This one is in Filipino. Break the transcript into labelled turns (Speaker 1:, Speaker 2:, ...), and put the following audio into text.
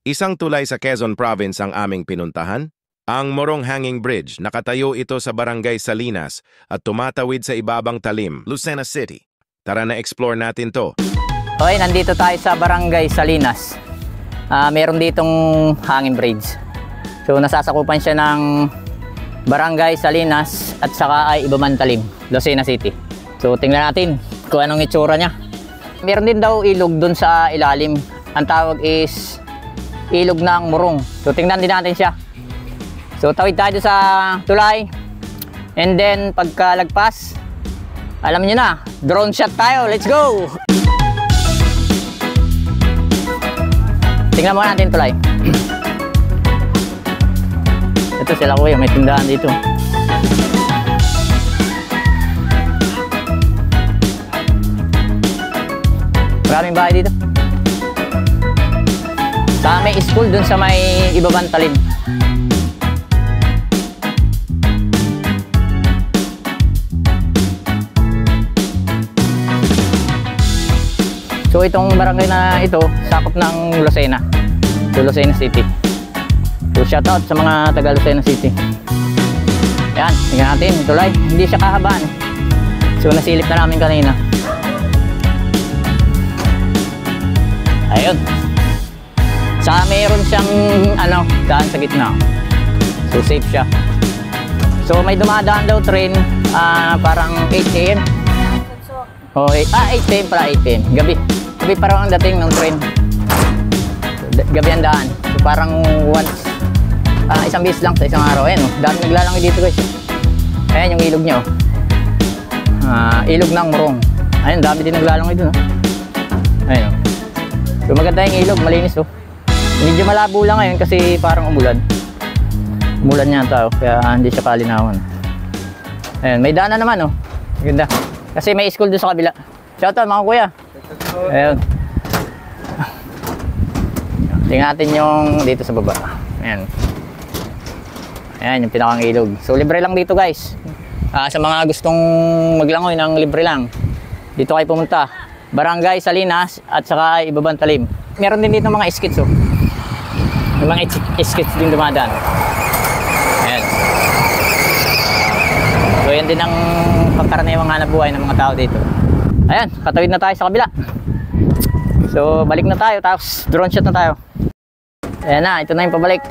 Speaker 1: Isang tulay sa Quezon Province ang aming pinuntahan. Ang Morong Hanging Bridge, nakatayo ito sa Barangay Salinas at tumatawid sa ibabang talim, Lucena City. Tara na explore natin to.
Speaker 2: Okay, nandito tayo sa Barangay Salinas. Meron ditong hanging bridge. So nasasakupan siya ng Barangay Salinas at saka ay ibabang talim, Lucena City. So tingnan natin kung anong itsura niya. Meron din daw ilog dun sa ilalim. Ang tawag is ilog ng Morong. So tingnan din natin siya. So tawid tayo sa tulay. And then pagkalagpas, alam niyo na, drone shot tayo. Let's go! Tingnan muna natin tulay. Ito sila kuya, may tindahan dito. Maraming bahay dito. Sa may school dun sa may ibabang talim. So itong barangay na ito, sakop ng Lucena. So Lucena City. So shout out sa mga taga Lucena City. Yan, tingnan natin, tulay. Hindi siya kahabaan. So nasilip na namin kanina. Ayun. Saka meron siyang daan sa gitna. So safe siya. So may dumadaan daw train parang 8 AM. Oh, 8 AM pala, 8 AM. Gabi parang ang dating ng train. Gabi ang daan. So parang once, isang bis lang sa isang araw. Ayan, dami naglalangoy dito guys. Ayan yung ilog niya. Ilog ng Morong. Ayan, dami din naglalangoy dun. Ayan. So maganda yung ilog, malinis oh. Medyo malabo lang ngayon kasi parang umulan. Umulan niya tao, kaya hindi siya kalinawan. Ayan, may daan na naman oh. Maganda. Kasi may school doon sa kabila. Shoutout mga kuya. Ayan. Tingnan natin yung dito sa baba. Ayan. Ayan yung pinakang ilog. So libre lang dito guys. Sa mga gustong maglangoy ng libre lang, dito kayo pumunta. Barangay Salinas at saka ibabang talim. Meron din dito mga skits oh. May mga skits din dumadaan. Ayan. So yan din ang pangkaraniwang hanap buhay ng mga tao dito. Ayan, katawid na tayo sa kabila. So balik na tayo, tapos drone shot na tayo. Ayan na, ito na yung pabalik.